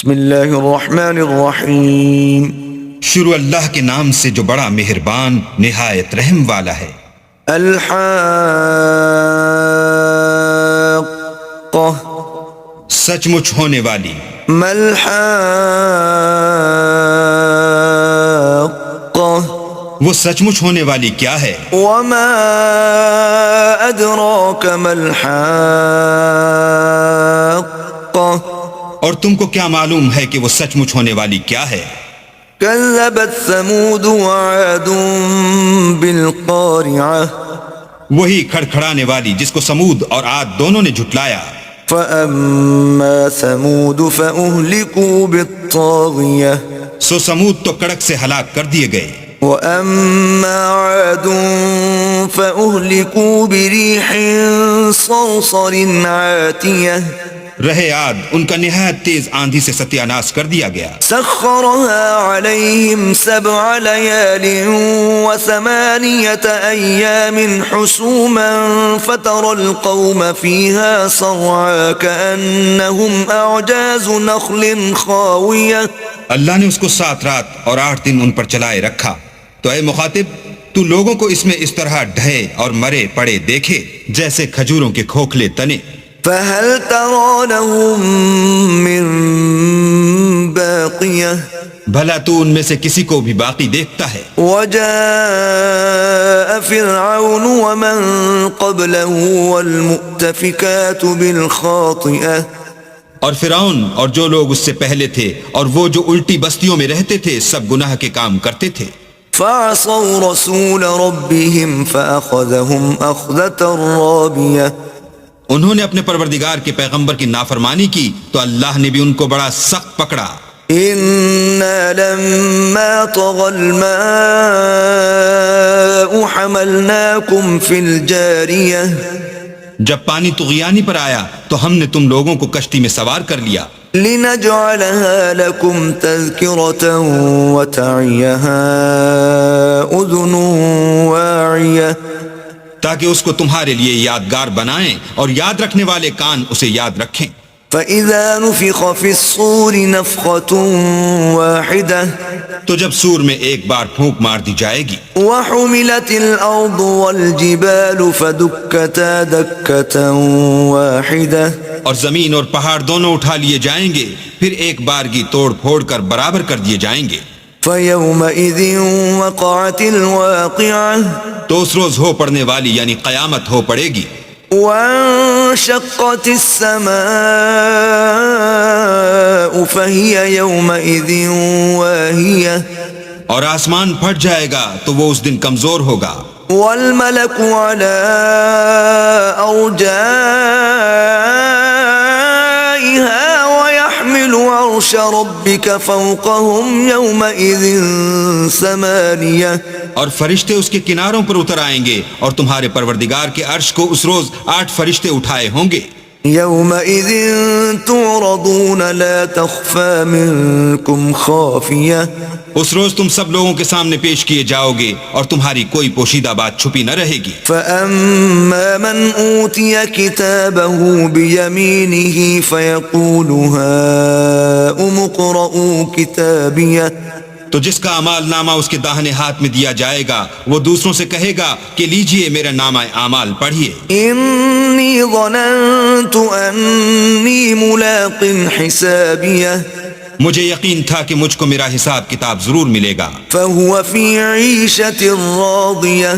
بسم اللہ الرحمن الرحیم. شروع اللہ کے نام سے جو بڑا مہربان نہایت رحم والا ہے. الحاقہ سچ مچ ہونے والی. ما الحاقہ وہ سچ مچ ہونے والی کیا ہے؟ وما ادراک ما الحاقہ اور تم کو کیا معلوم ہے کہ وہ سچ مچ ہونے والی کیا ہے؟ كذبت ثمود وعاد بالقارعة وہی کھڑکھڑانے والی جس کو سمود اور عاد دونوں نے جھٹلایا. فأما ثمود فأهلكوا بالطاغية سو سمود تو کڑک سے ہلاک کر دیے گئے. وأما عاد فأهلكوا بريح صرصر عاتية رہے عاد ان کا نہایت تیز آندھی سے ستیہ ناش کر دیا گیا. سخرها عليهم 7 ليال و8 أيام حسوما فترى القوم فيها صرعا كأنهم أعجاز نخل خاوية. اللہ نے اس کو 7 رات اور 8 دن ان پر چلائے رکھا. تو اے مخاطب تو لوگوں کو اس میں اس طرح ڈھے اور مرے پڑے دیکھے جیسے کھجوروں کے کھوکھلے تنے. فهل ترى لهم من باقية بھلا تو ان میں سے کسی کو بھی باقی دیکھتا ہے؟ وجاء فرعون ومن قبله والمؤتفكات بالخاطئة اور فرعون اور جو لوگ اس سے پہلے تھے اور وہ جو الٹی بستیوں میں رہتے تھے سب گناہ کے کام کرتے تھے. فعصوا رسول ربهم فأخذهم أخذة رابية. انہوں نے اپنے پروردگار کے پیغمبر کی نافرمانی کی تو اللہ نے بھی ان کو بڑا سخت پکڑا. إنا لما طغى الماء حملناكم في الجارية جب پانی طغیانی پر آیا تو ہم نے تم لوگوں کو کشتی میں سوار کر لیا. لنجعلها لكم تذكرة وتعيها أذن واعية تاکہ اس کو تمہارے لیے یادگار بنائیں اور یاد رکھنے والے کان اسے یاد رکھیں. فإذا نفخ في الصور نفخة واحدة تو جب سور میں ایک بار پھونک مار دی جائے گی. وحملت الأرض والجبال فدكتا دكة واحدة اور زمین اور پہاڑ دونوں اٹھا لیے جائیں گے پھر ایک بارگی توڑ پھوڑ کر برابر کر دیے جائیں گے. فيومئذ وقعت الواقعة تو اس روز ہو پڑنے والی یعنی قیامت ہو پڑے گی. وانشقت السماء فهي يومئذ واهية اور آسمان پھٹ جائے گا تو وہ اس دن کمزور ہوگا. والملك على أرجائها ويحمل عرش ربك فوقهم يومئذ 8. اور فرشتے اس کے کناروں پر اتر آئیں گے اور تمہارے پروردگار کے عرش کو اس روز 8 فرشتے اٹھائے ہوں گے. يومئذ تعرضون لا تخفى منكم خافية. اس روز تم سب لوگوں کے سامنے پیش کیے جاؤ گے اور تمہاری کوئی پوشیدہ بات چھپی نہ رہے گی. فأما من أوتي كتابه بيمينه فيقول هاؤم اقرءوا كتابيه. تو جس کا اعمال نامہ اس کے داہنے ہاتھ میں دیا جائے گا وہ دوسروں سے کہے گا کہ لیجئے میرا نامہ اعمال پڑھیے. إني ظننت أني ملاق حسابيه. مجھے یقین تھا کہ مجھ کو میرا حساب کتاب ضرور ملے گا. فهو في عيشة راضية.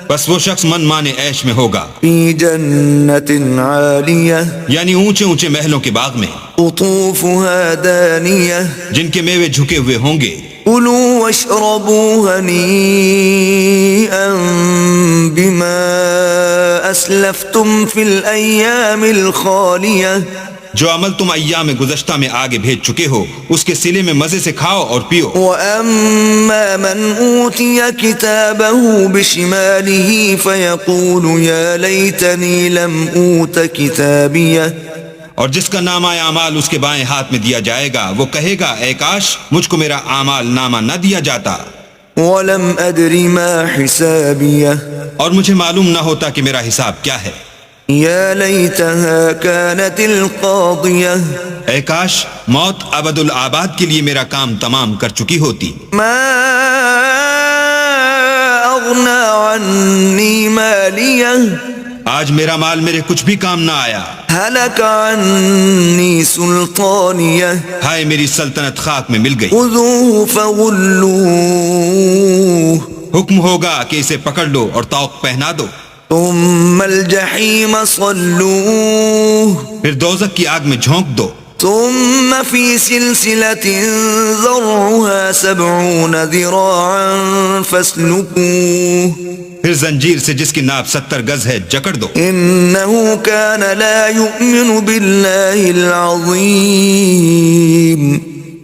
بس وہ شخص من مانے عیش میں ہوگا. في جنة عالية. یعنی اونچے اونچے محلوں کے باغ میں. قطوفها دانية. جن کے میوے جھکے ہوئے ہوں گے. كلوا واشربوا هنيئا بما أسلفتم في الأيام الخالية. جو عمل تم ایام گزشتہ میں آگے بھیج چکے ہو اس کے سلے میں مزے سے کھاؤ اور پیو. وَأَمَّا مَنْ أُوتِيَ كِتَابَهُ بِشِمَالِهِ فَيَقُولُ يَا لَيْتَنِي لَمْ أُوتَ كِتَابِيَهْ. اور جس کا نامہ اعمال اس کے بائیں ہاتھ میں دیا جائے گا وہ کہے گا اے کاش مجھ کو میرا اعمال نامہ نہ دیا جاتا. وَلَمْ أَدْرِ مَا حِسَابِيَهْ. اور مجھے معلوم نہ ہوتا کہ میرا حساب کیا ہے. يا ليتها كانت القاضية اے کاش موت ابد الآباد کے لیے میرا کام تمام کر چکی ہوتی. ما أغنى عني مالية آج میرا مال میرے کچھ بھی کام نہ آیا. هلك عني سلطانية ہائے میری سلطنت خاک میں مل گئی. خذوه فغلوه حکم ہوگا کہ اسے پکڑ لو اور طوق پہنا دو. ثم الجحيم صلوه پھر دوزخ کی آگ میں جھونک دو. ثم في سلسلة ذرعها 70 ذراعا فاسلكوه پھر زنجیر سے جس کی ناپ 70 گز ہے جکڑ دو. إنه كان لا يؤمن بالله العظيم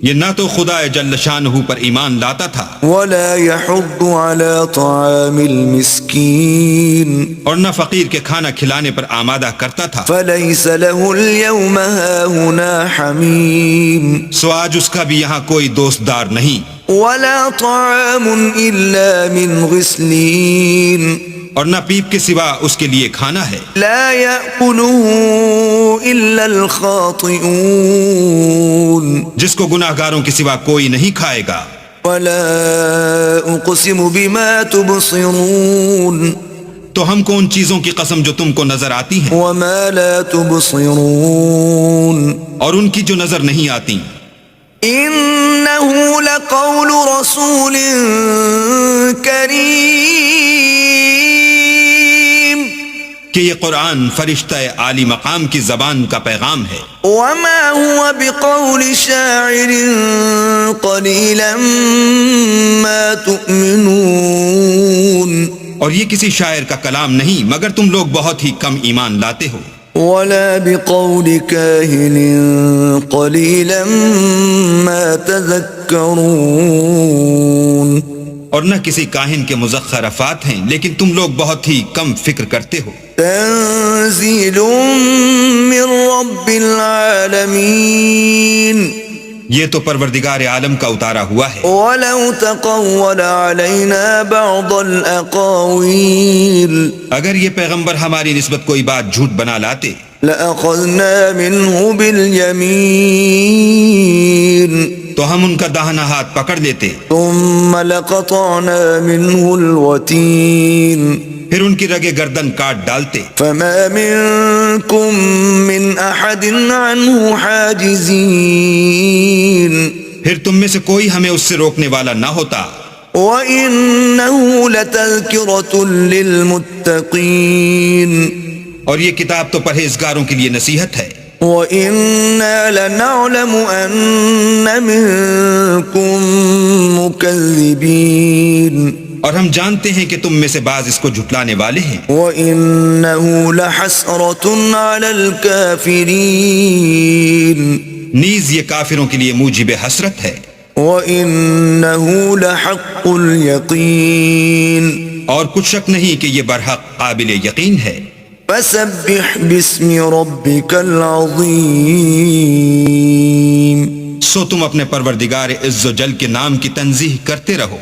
یہ نہ تو خدا جل شانہ پر ایمان لاتا تھا ولا يحض على طعام المسكين اور نہ فقیر کے کھانا کھلانے پر آمادہ کرتا تھا. فليس له اليوم هاهنا حميم سو آج اس کا بھی یہاں کوئی دوست دار نہیں. ولا طعام إلا من غسلين اور نہ پیپ کے سوا اس کے لیے کھانا ہے. لا يأكله إلا الخاطئون جس کو گناہگاروں کے سوا کوئی نہیں کھائے گا. ولا أقسم بما تبصرون تو ہم کو ان چیزوں کی قسم جو تم کو نظر آتی ہیں وما لا تبصرون اور ان کی جو نظر نہیں آتی. إنه لقول رسول كريم کہ یہ قرآن فرشتہ عالی مقام کی زبان کا پیغام ہے. وما هو بقول شاعر قليلا ما تؤمنون اور یہ کسی شاعر کا کلام نہیں مگر تم لوگ بہت ہی کم ایمان لاتے ہو. ولا بقول كاهن قليلا ما تذكرون اور نہ کسی کاہن کے مزخرفات ہیں لیکن تم لوگ بہت ہی کم فکر کرتے ہو. تنزيل من رب العالمين یہ تو پروردگار عالم کا اتارا ہوا ہے. ولو تقول علينا بعض الأقاويل اگر یہ پیغمبر ہماری نسبت کوئی بات جھوٹ بنا لاتے لأخذنا منه باليمين تو ہم ان کا داہنا ہاتھ پکڑ لیتے ثم لقطعنا منه الوتين پھر ان کی رگے گردن کاٹ ڈالتے. فما منكم من أحد عنه حاجزين پھر تم میں سے کوئی ہمیں اس سے روکنے والا نہ ہوتا. وَإِنَّهُ لَتَذْكِرَةٌ لِّلْمُتَّقِينَ اور یہ کتاب تو پرہیزگاروں کے لیے نصیحت ہے. وَإِنَّا لَنَعْلَمُ أَنَّ مِنكُم مُّكَذِّبِينَ اور ہم جانتے ہیں کہ تم میں سے بعض اس کو جھٹلانے والے ہیں. وَإِنَّهُ لَحَسْرَةٌ عَلَى الْكَافِرِينَ نیز یہ کافروں کے لیے موجب حسرت ہے. وَإِنَّهُ لَحَقُّ الْيَقِينِ اور کچھ شک نہیں کہ یہ برحق قابل یقین ہے. فَسَبِّحْ بِاسْمِ رَبِّكَ الْعَظِيمِ سو تم اپنے پروردگار عز و جل کے نام کی تنزیہ کرتے رہو.